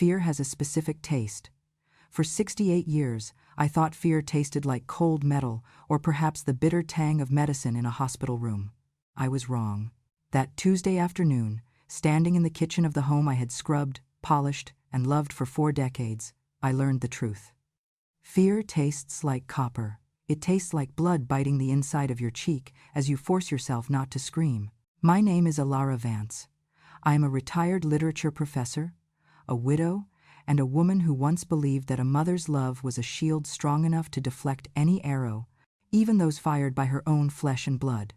fear has a specific taste. For 68 years, I thought fear tasted like cold metal or perhaps the bitter tang of medicine in a hospital room. I was wrong. That Tuesday afternoon, standing in the kitchen of the home I had scrubbed, polished, and loved for 4 decades, I learned the truth. Fear tastes like copper. It tastes like blood biting the inside of your cheek as you force yourself not to scream. My name is Alara Vance. I am a retired literature professor, a widow, and a woman who once believed that a mother's love was a shield strong enough to deflect any arrow, even those fired by her own flesh and blood.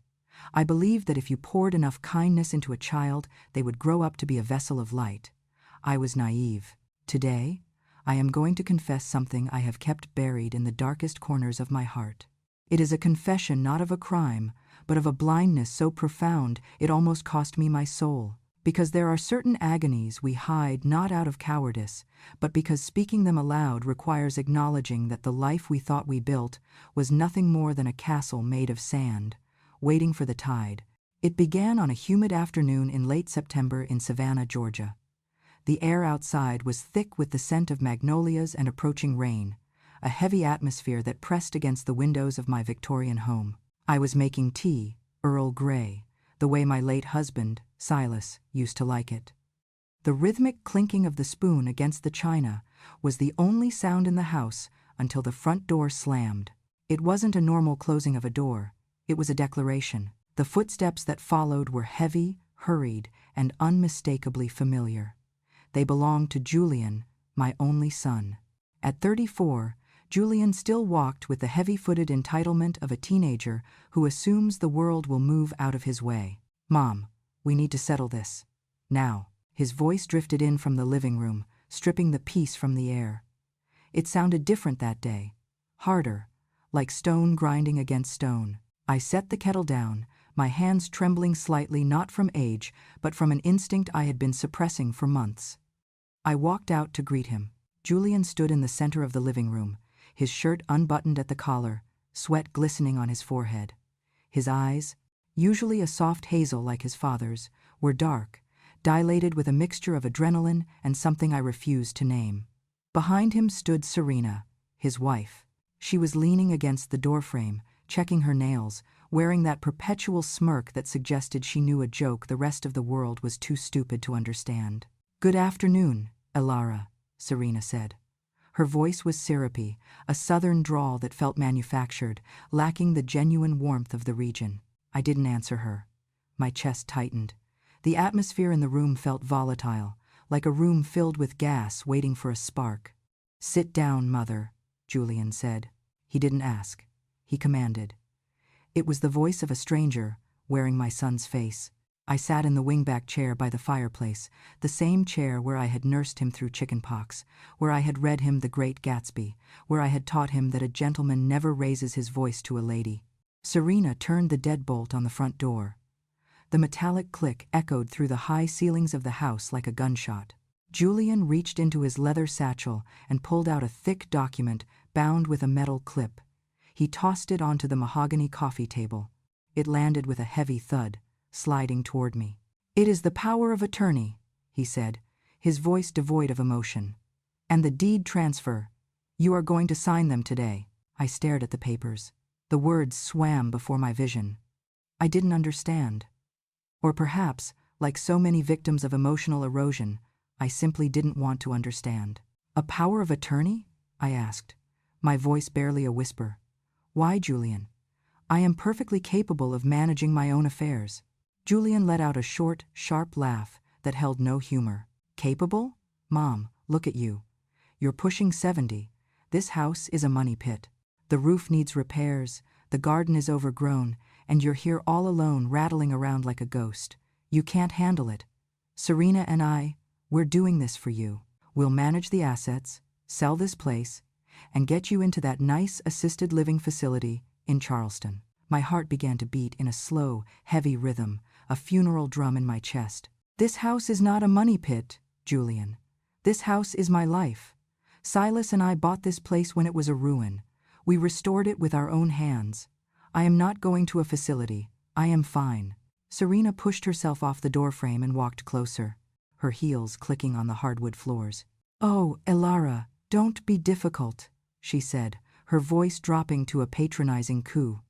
I believed that if you poured enough kindness into a child, they would grow up to be a vessel of light. I was naive. Today, I am going to confess something I have kept buried in the darkest corners of my heart. It is a confession not of a crime, but of a blindness so profound it almost cost me my soul. Because there are certain agonies we hide not out of cowardice, but because speaking them aloud requires acknowledging that the life we thought we built was nothing more than a castle made of sand, waiting for the tide. It began on a humid afternoon in late September in Savannah, Georgia. The air outside was thick with the scent of magnolias and approaching rain, a heavy atmosphere that pressed against the windows of my Victorian home. I was making tea, Earl Grey, the way my late husband, Silas, used to like it. The rhythmic clinking of the spoon against the china was the only sound in the house until the front door slammed. It wasn't a normal closing of a door, it was a declaration. The footsteps that followed were heavy, hurried, and unmistakably familiar. They belonged to Julian, my only son. At 34, Julian still walked with the heavy-footed entitlement of a teenager who assumes the world will move out of his way. "Mom, we need to settle this. Now." His voice drifted in from the living room, stripping the peace from the air. It sounded different that day, harder, like stone grinding against stone. I set the kettle down, my hands trembling slightly not from age, but from an instinct I had been suppressing for months. I walked out to greet him. Julian stood in the center of the living room, his shirt unbuttoned at the collar, sweat glistening on his forehead. His eyes, usually a soft hazel like his father's, were dark, dilated with a mixture of adrenaline and something I refused to name. Behind him stood Serena, his wife. She was leaning against the doorframe, checking her nails, wearing that perpetual smirk that suggested she knew a joke the rest of the world was too stupid to understand. "Good afternoon, Alara," Serena said. Her voice was syrupy, a southern drawl that felt manufactured, lacking the genuine warmth of the region. I didn't answer her. My chest tightened. The atmosphere in the room felt volatile, like a room filled with gas waiting for a spark. "Sit down, Mother," Julian said. He didn't ask. He commanded. It was the voice of a stranger, wearing my son's face. I sat in the wingback chair by the fireplace, the same chair where I had nursed him through chickenpox, where I had read him The Great Gatsby, where I had taught him that a gentleman never raises his voice to a lady. Serena turned the deadbolt on the front door. The metallic click echoed through the high ceilings of the house like a gunshot. Julian reached into his leather satchel and pulled out a thick document bound with a metal clip. He tossed it onto the mahogany coffee table. It landed with a heavy thud, sliding toward me. "It is the power of attorney," he said, his voice devoid of emotion. "And the deed transfer. You are going to sign them today." I stared at the papers. The words swam before my vision. I didn't understand. Or perhaps, like so many victims of emotional erosion, I simply didn't want to understand. "A power of attorney?" I asked, my voice barely a whisper. "Why, Julian? I am perfectly capable of managing my own affairs." Julian let out a short, sharp laugh that held no humor. "Capable? Mom, look at you. You're pushing 70. This house is a money pit. The roof needs repairs, the garden is overgrown, and you're here all alone rattling around like a ghost. You can't handle it. Serena and we're doing this for you. We'll manage the assets, sell this place, and get you into that nice assisted living facility in Charleston." My heart began to beat in a slow, heavy rhythm, a funeral drum in my chest. "This house is not a money pit, Julian. This house is my life. Silas and I bought this place when it was a ruin. We restored it with our own hands. I am not going to a facility. I am fine." Serena pushed herself off the doorframe and walked closer, her heels clicking on the hardwood floors. "Oh, Elara, don't be difficult," she said, her voice dropping to a patronizing coo.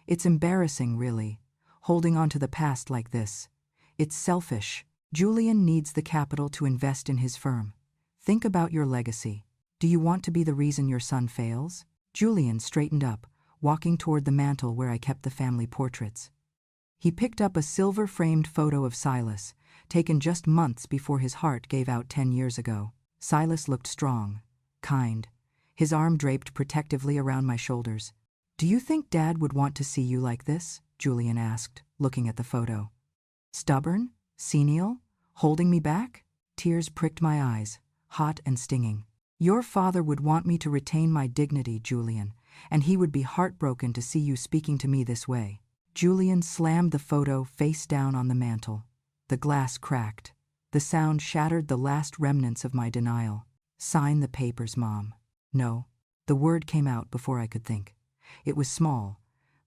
"It's embarrassing, really, holding on to the past like this. It's selfish. Julian needs the capital to invest in his firm. Think about your legacy. Do you want to be the reason your son fails?" Julian straightened up, walking toward the mantel where I kept the family portraits. He picked up a silver-framed photo of Silas, taken just months before his heart gave out 10 years ago. Silas looked strong, kind, his arm draped protectively around my shoulders. "Do you think Dad would want to see you like this?" Julian asked, looking at the photo. "Stubborn? Senile? Holding me back?" Tears pricked my eyes, hot and stinging. "Your father would want me to retain my dignity, Julian, and he would be heartbroken to see you speaking to me this way." Julian slammed the photo face down on the mantel. The glass cracked. The sound shattered the last remnants of my denial. "Sign the papers, Mom." "No." The word came out before I could think. It was small,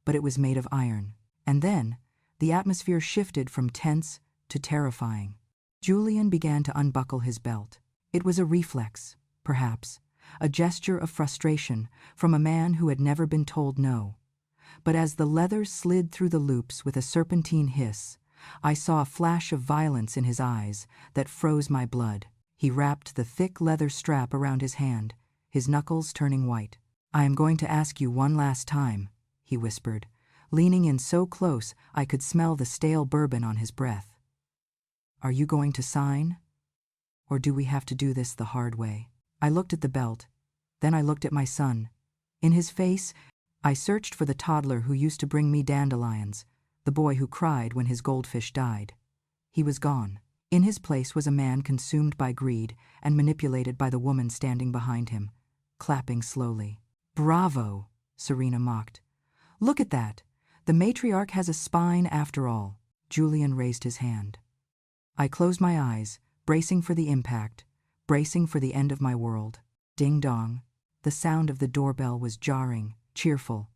but it was made of iron. And then, the atmosphere shifted from tense to terrifying. Julian began to unbuckle his belt. It was a reflex, perhaps, a gesture of frustration from a man who had never been told no. But as the leather slid through the loops with a serpentine hiss, I saw a flash of violence in his eyes that froze my blood. He wrapped the thick leather strap around his hand, his knuckles turning white. "I am going to ask you one last time," he whispered, leaning in so close I could smell the stale bourbon on his breath. "Are you going to sign? Or do we have to do this the hard way?" I looked at the belt. Then I looked at my son. In his face, I searched for the toddler who used to bring me dandelions, the boy who cried when his goldfish died. He was gone. In his place was a man consumed by greed and manipulated by the woman standing behind him, clapping slowly. "Bravo," Serena mocked. "Look at that. The matriarch has a spine after all." Julian raised his hand. I closed my eyes, bracing for the impact, bracing for the end of my world. Ding-dong. The sound of the doorbell was jarring, cheerful,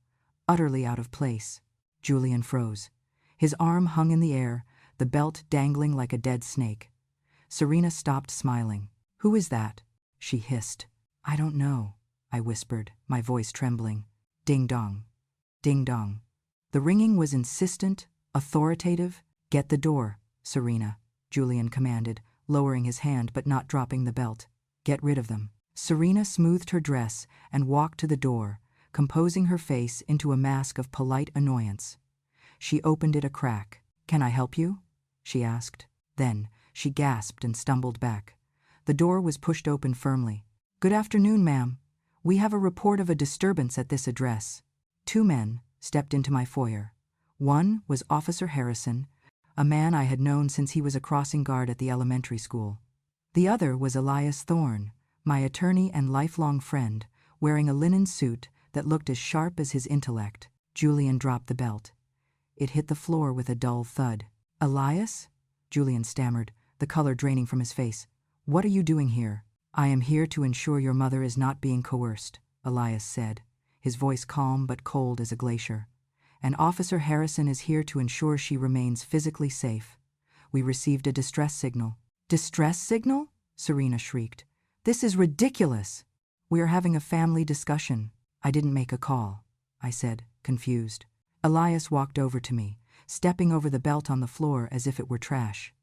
utterly out of place. Julian froze. His arm hung in the air, the belt dangling like a dead snake. Serena stopped smiling. "Who is that?" she hissed. "I don't know," I whispered, my voice trembling. Ding-dong. Ding-dong. The ringing was insistent, authoritative. "Get the door, Serena," Julian commanded, lowering his hand but not dropping the belt. "Get rid of them." Serena smoothed her dress and walked to the door, composing her face into a mask of polite annoyance. She opened it a crack. "Can I help you?" she asked. Then she gasped and stumbled back. The door was pushed open firmly. "Good afternoon, ma'am. We have a report of a disturbance at this address." 2 men stepped into my foyer. One was Officer Harrison, a man I had known since he was a crossing guard at the elementary school. The other was Elias Thorne, my attorney and lifelong friend, wearing a linen suit that looked as sharp as his intellect. Julian dropped the belt. It hit the floor with a dull thud. "Elias?" Julian stammered, the color draining from his face. "What are you doing here?" "I am here to ensure your mother is not being coerced," Elias said, his voice calm but cold as a glacier. "And Officer Harrison is here to ensure she remains physically safe. We received a distress signal." "Distress signal?" Serena shrieked. "This is ridiculous. We are having a family discussion." "I didn't make a call," I said, confused. Elias walked over to me, stepping over the belt on the floor as if it were trash.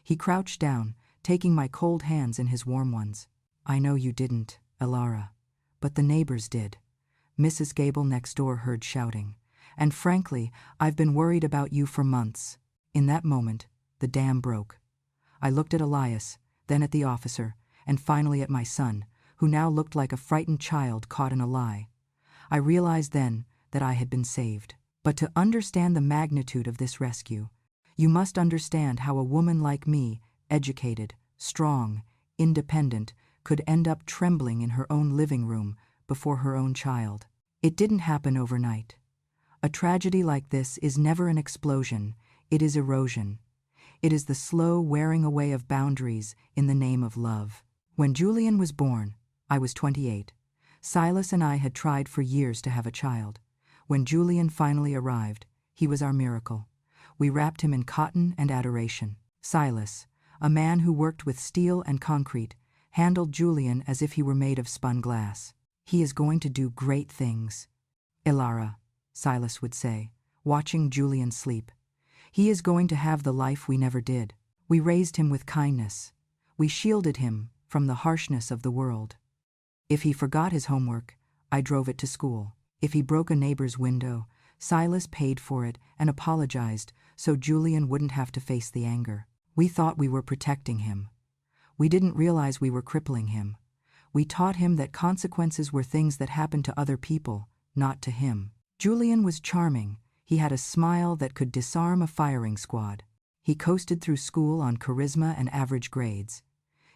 He crouched down, taking my cold hands in his warm ones. "I know you didn't, Elara, but the neighbors did." Mrs. Gable next door heard shouting. "And frankly, I've been worried about you for months." In that moment, the dam broke. I looked at Elias, then at the officer, and finally at my son, who now looked like a frightened child caught in a lie. I realized then that I had been saved. But to understand the magnitude of this rescue, you must understand how a woman like me, educated, strong, independent, could end up trembling in her own living room before her own child. It didn't happen overnight. A tragedy like this is never an explosion, it is erosion. It is the slow wearing away of boundaries in the name of love. When Julian was born, I was 28. Silas and I had tried for years to have a child. When Julian finally arrived, he was our miracle. We wrapped him in cotton and adoration. Silas, a man who worked with steel and concrete, handled Julian as if he were made of spun glass. "He is going to do great things, Elara," Silas would say, watching Julian sleep. "He is going to have the life we never did. We raised him with kindness. We shielded him from the harshness of the world. If he forgot his homework, I drove it to school. If he broke a neighbor's window, Silas paid for it and apologized so Julian wouldn't have to face the anger. We thought we were protecting him. We didn't realize we were crippling him. We taught him that consequences were things that happened to other people, not to him." Julian was charming. He had a smile that could disarm a firing squad. He coasted through school on charisma and average grades.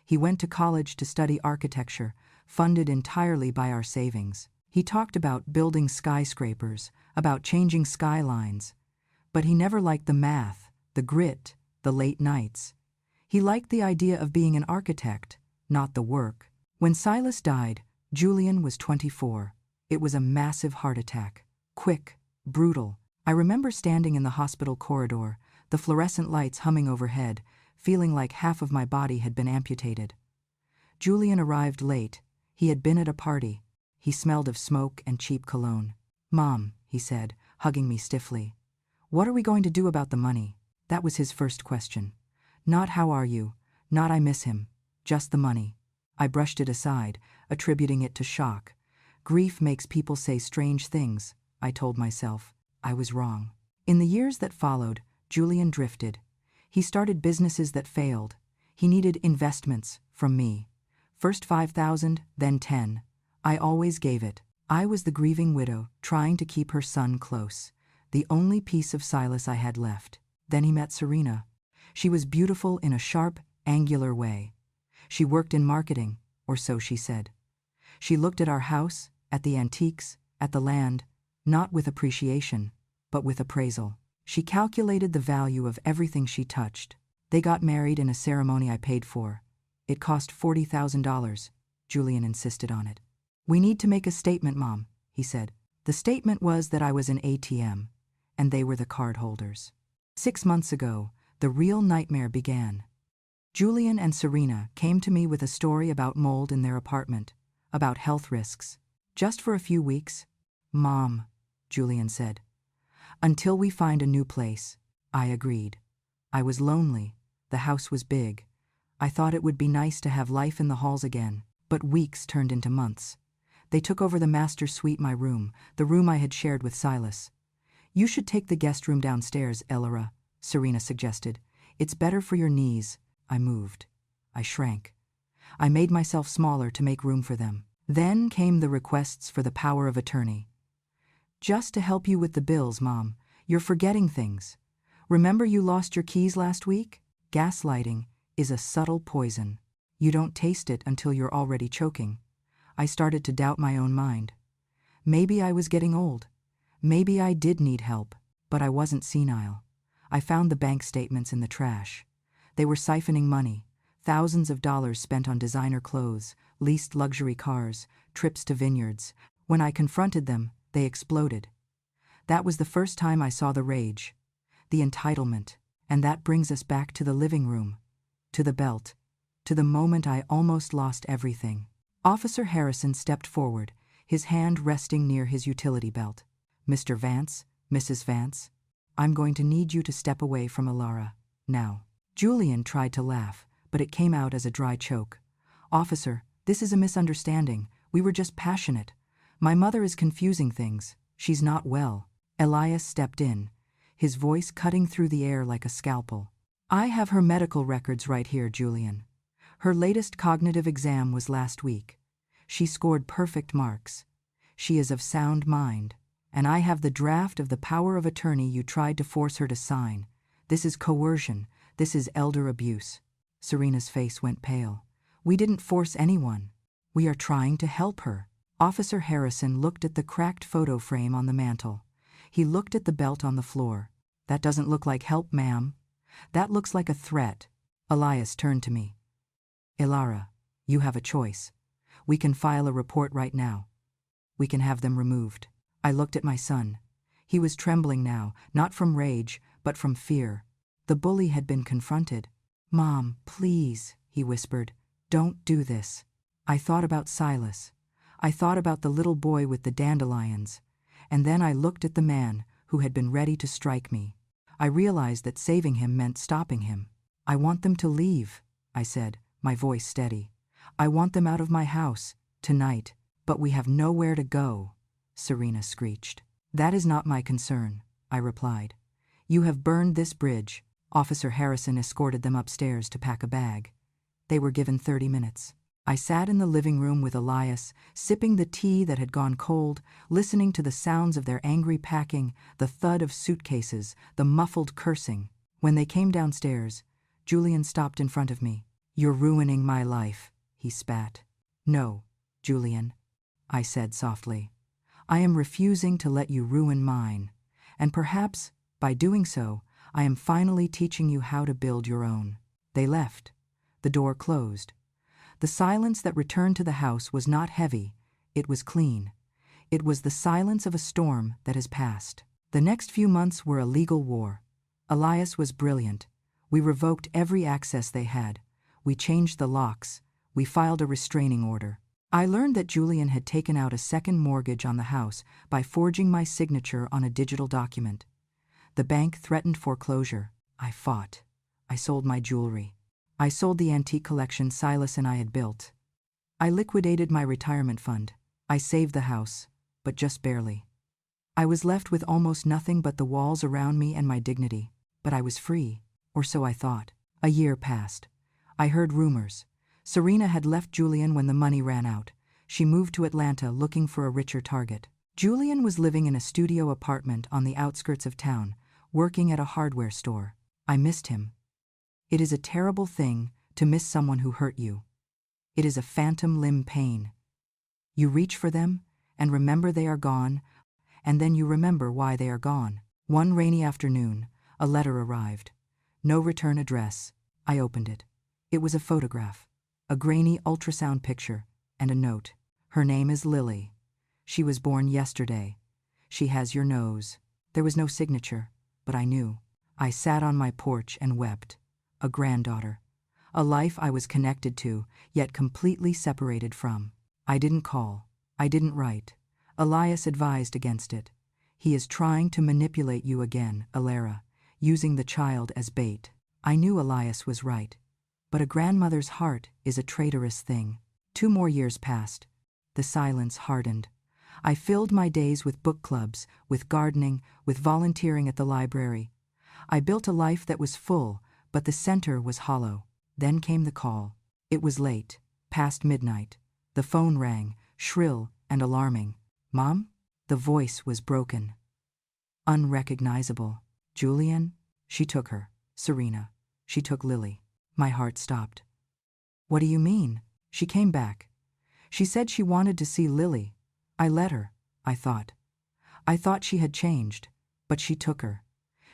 He went to college to study architecture, funded entirely by our savings. He talked about building skyscrapers, about changing skylines. But he never liked the math, the grit, the late nights. He liked the idea of being an architect, not the work. When Silas died, Julian was 24. It was a massive heart attack. Quick, brutal. I remember standing in the hospital corridor, the fluorescent lights humming overhead, feeling like half of my body had been amputated. Julian arrived late. He had been at a party. He smelled of smoke and cheap cologne. "Mom," he said, hugging me stiffly, "what are we going to do about the money?" That was his first question. Not "how are you?" Not "I miss him." Just the money. I brushed it aside, attributing it to shock. Grief makes people say strange things, I told myself. I was wrong. In the years that followed, Julian drifted. He started businesses that failed. He needed investments from me. First 5,000, then 10. I always gave it. I was the grieving widow, trying to keep her son close, the only piece of Silas I had left. Then he met Serena. She was beautiful in a sharp, angular way. She worked in marketing, or so she said. She looked at our house, at the antiques, at the land, not with appreciation, but with appraisal. She calculated the value of everything she touched. They got married in a ceremony I paid for. It cost $40,000. Julian insisted on it. "We need to make a statement, Mom," he said. The statement was that I was an ATM, and they were the card holders. 6 months ago, the real nightmare began. Julian and Serena came to me with a story about mold in their apartment, about health risks. "Just for a few weeks, Mom," Julian said. "Until we find a new place." I agreed. I was lonely. The house was big. I thought it would be nice to have life in the halls again. But weeks turned into months. They took over the master suite, my room, the room I had shared with Silas. "You should take the guest room downstairs, Elara," Serena suggested. "It's better for your knees." I moved. I shrank. I made myself smaller to make room for them. Then came the requests for the power of attorney. "Just to help you with the bills, Mom. You're forgetting things. Remember you lost your keys last week?" Gaslighting is a subtle poison. You don't taste it until you're already choking. I started to doubt my own mind. Maybe I was getting old. Maybe I did need help, but I wasn't senile. I found the bank statements in the trash. They were siphoning money, thousands of dollars spent on designer clothes, leased luxury cars, trips to vineyards. When I confronted them, they exploded. That was the first time I saw the rage, the entitlement, and that brings us back to the living room, to the belt, to the moment I almost lost everything. Officer Harrison stepped forward, his hand resting near his utility belt. "Mr. Vance, Mrs. Vance, I'm going to need you to step away from Elara, now." Julian tried to laugh, but it came out as a dry choke. "Officer, this is a misunderstanding. We were just passionate. My mother is confusing things. She's not well." Elias stepped in, his voice cutting through the air like a scalpel. "I have her medical records right here, Julian. Her latest cognitive exam was last week. She scored perfect marks. She is of sound mind. And I have the draft of the power of attorney you tried to force her to sign. This is coercion. This is elder abuse." Serena's face went pale. "We didn't force anyone. We are trying to help her." Officer Harrison looked at the cracked photo frame on the mantel. He looked at the belt on the floor. "That doesn't look like help, ma'am. That looks like a threat." Elias turned to me. "Elara, you have a choice. We can file a report right now. We can have them removed." I looked at my son. He was trembling now, not from rage, but from fear. The bully had been confronted. "Mom, please," he whispered. Don't do this. I thought about Silas. I thought about the little boy with the dandelions. And then I looked at the man who had been ready to strike me. I realized that saving him meant stopping him. I want them to leave, I said, my voice steady. I want them out of my house, tonight. But we have nowhere to go, Serena screeched. That is not my concern, I replied. You have burned this bridge. Officer Harrison escorted them upstairs to pack a bag. They were given 30 minutes. I sat in the living room with Elias, sipping the tea that had gone cold, listening to the sounds of their angry packing, the thud of suitcases, the muffled cursing. When they came downstairs, Julian stopped in front of me. You're ruining my life, he spat. No, Julian, I said softly. I am refusing to let you ruin mine. And perhaps, by doing so, I am finally teaching you how to build your own. They left. The door closed. The silence that returned to the house was not heavy, it was clean. It was the silence of a storm that has passed. The next few months were a legal war. Elias was brilliant. We revoked every access they had. We changed the locks. We filed a restraining order. I learned that Julian had taken out a second mortgage on the house by forging my signature on a digital document. The bank threatened foreclosure. I fought. I sold my jewelry. I sold the antique collection Silas and I had built. I liquidated my retirement fund. I saved the house, but just barely. I was left with almost nothing but the walls around me and my dignity, but I was free, or so I thought. A year passed. I heard rumors. Serena had left Julian when the money ran out. She moved to Atlanta looking for a richer target. Julian was living in a studio apartment on the outskirts of town, working at a hardware store. I missed him. It is a terrible thing to miss someone who hurt you. It is a phantom limb pain. You reach for them and remember they are gone, and then you remember why they are gone. One rainy afternoon, a letter arrived. No return address. I opened it. It was a photograph, a grainy ultrasound picture, and a note. Her name is Lily. She was born yesterday. She has your nose. There was no signature, but I knew. I sat on my porch and wept. A granddaughter. A life I was connected to, yet completely separated from. I didn't call. I didn't write. Elias advised against it. He is trying to manipulate you again, Alara, using the child as bait. I knew Elias was right. But a grandmother's heart is a traitorous thing. 2 more years passed. The silence hardened. I filled my days with book clubs, with gardening, with volunteering at the library. I built a life that was full, but the center was hollow. Then came the call. It was late, past midnight. The phone rang, shrill and alarming. Mom? The voice was broken. Unrecognizable. Julian? She took her. Serena. She took Lily. My heart stopped. What do you mean? She came back. She said she wanted to see Lily. I let her, I thought. I thought she had changed, but she took her.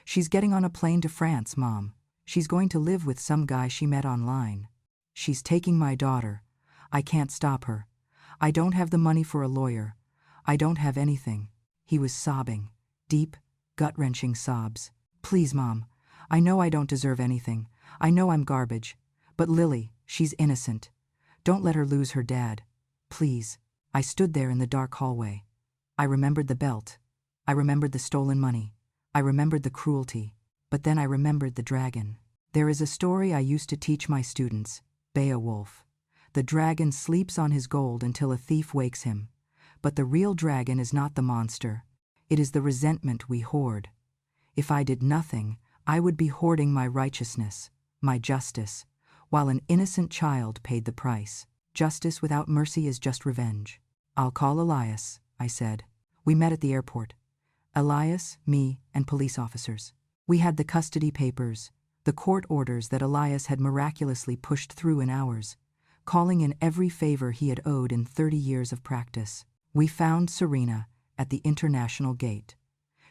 She's getting on a plane to France, Mom. She's going to live with some guy she met online. She's taking my daughter. I can't stop her. I don't have the money for a lawyer. I don't have anything. He was sobbing. Deep, gut-wrenching sobs. Please, Mom. I know I don't deserve anything. I know I'm garbage. But Lily, she's innocent. Don't let her lose her dad. Please. I stood there in the dark hallway. I remembered the belt. I remembered the stolen money. I remembered the cruelty. But then I remembered the dragon. There is a story I used to teach my students, Beowulf. The dragon sleeps on his gold until a thief wakes him. But the real dragon is not the monster. It is the resentment we hoard. If I did nothing, I would be hoarding my righteousness, my justice, while an innocent child paid the price. Justice without mercy is just revenge. I'll call Elias, I said. We met at the airport. Elias, me, and police officers. We had the custody papers, the court orders that Elias had miraculously pushed through in hours, calling in every favor he had owed in 30 years of practice. We found Serena at the international gate.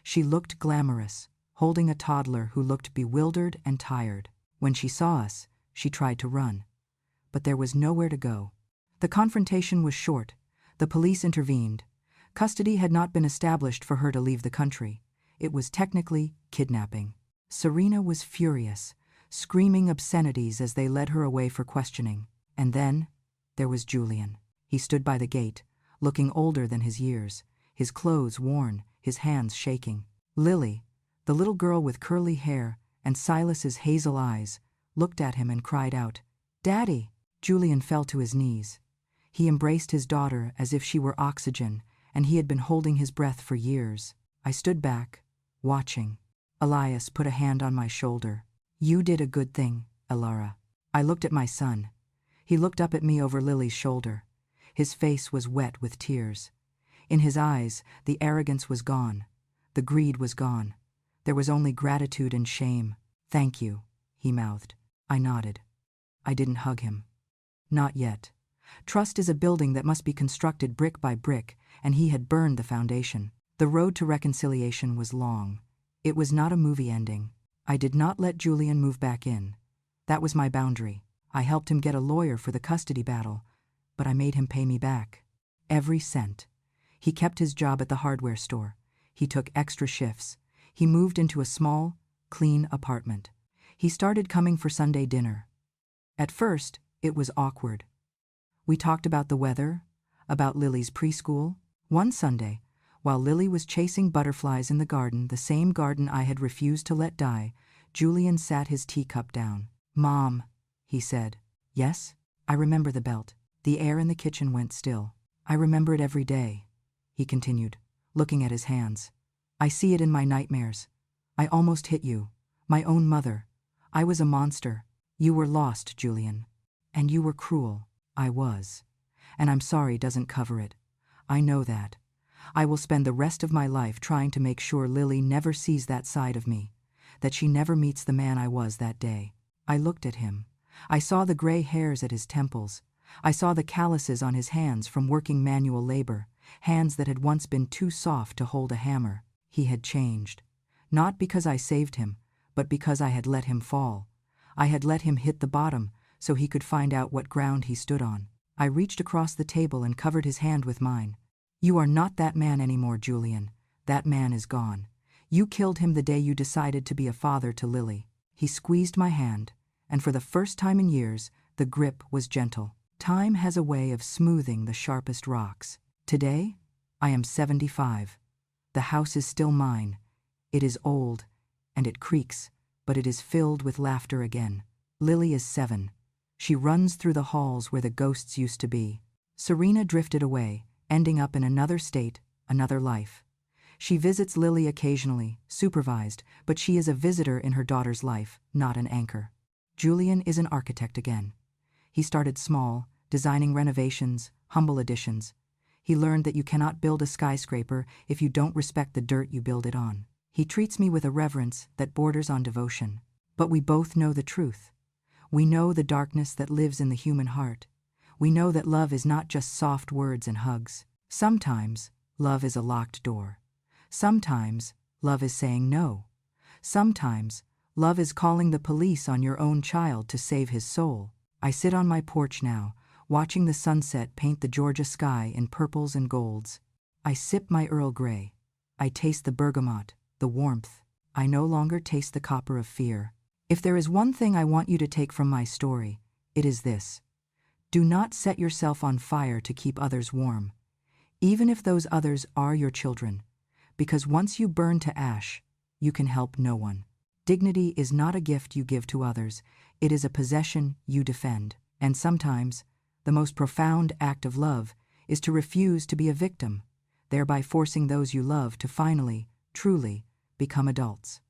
She looked glamorous, holding a toddler who looked bewildered and tired. When she saw us, she tried to run. But there was nowhere to go. The confrontation was short. The police intervened. Custody had not been established for her to leave the country. It was technically kidnapping. Serena was furious, screaming obscenities as they led her away for questioning. And then, there was Julian. He stood by the gate, looking older than his years, his clothes worn, his hands shaking. Lily, the little girl with curly hair and Silas's hazel eyes, looked at him and cried out, "Daddy!" Julian fell to his knees. He embraced his daughter as if she were oxygen, and he had been holding his breath for years. I stood back, watching. Elias put a hand on my shoulder. "You did a good thing, Elara." I looked at my son. He looked up at me over Lily's shoulder. His face was wet with tears. In his eyes, the arrogance was gone. The greed was gone. There was only gratitude and shame. "Thank you," he mouthed. I nodded. I didn't hug him. Not yet. Trust is a building that must be constructed brick by brick, and he had burned the foundation. The road to reconciliation was long. It was not a movie ending. I did not let Julian move back in. That was my boundary. I helped him get a lawyer for the custody battle, but I made him pay me back. Every cent. He kept his job at the hardware store. He took extra shifts. He moved into a small, clean apartment. He started coming for Sunday dinner. At first, it was awkward. We talked about the weather, about Lily's preschool. One Sunday, while Lily was chasing butterflies in the garden, the same garden I had refused to let die, Julian sat his teacup down. "Mom," he said. "Yes?" I remember the belt. The air in the kitchen went still. "I remember it every day," he continued, looking at his hands. "I see it in my nightmares. I almost hit you, my own mother. I was a monster. You were lost, Julian. And you were cruel." I was. And I'm sorry doesn't cover it. I know that. I will spend the rest of my life trying to make sure Lily never sees that side of me, that she never meets the man I was that day. I looked at him. I saw the gray hairs at his temples. I saw the calluses on his hands from working manual labor, hands that had once been too soft to hold a hammer. He had changed. Not because I saved him, but because I had let him fall. I had let him hit the bottom so he could find out what ground he stood on. I reached across the table and covered his hand with mine. "You are not that man anymore, Julian. That man is gone. You killed him the day you decided to be a father to Lily." He squeezed my hand, and for the first time in years, the grip was gentle. Time has a way of smoothing the sharpest rocks. Today, I am 75. The house is still mine. It is old, and it creaks, but it is filled with laughter again. Lily is 7. She runs through the halls where the ghosts used to be. Serena drifted away, ending up in another state, another life. She visits Lily occasionally, supervised, but she is a visitor in her daughter's life, not an anchor. Julian is an architect again. He started small, designing renovations, humble additions. He learned that you cannot build a skyscraper if you don't respect the dirt you build it on. He treats me with a reverence that borders on devotion. But we both know the truth. We know the darkness that lives in the human heart. We know that love is not just soft words and hugs. Sometimes, love is a locked door. Sometimes, love is saying no. Sometimes, love is calling the police on your own child to save his soul. I sit on my porch now, watching the sunset paint the Georgia sky in purples and golds. I sip my Earl Grey. I taste the bergamot, the warmth. I no longer taste the copper of fear. If there is one thing I want you to take from my story, it is this. Do not set yourself on fire to keep others warm, even if those others are your children, because once you burn to ash, you can help no one. Dignity is not a gift you give to others, it is a possession you defend. And sometimes, the most profound act of love is to refuse to be a victim, thereby forcing those you love to finally, truly, become adults.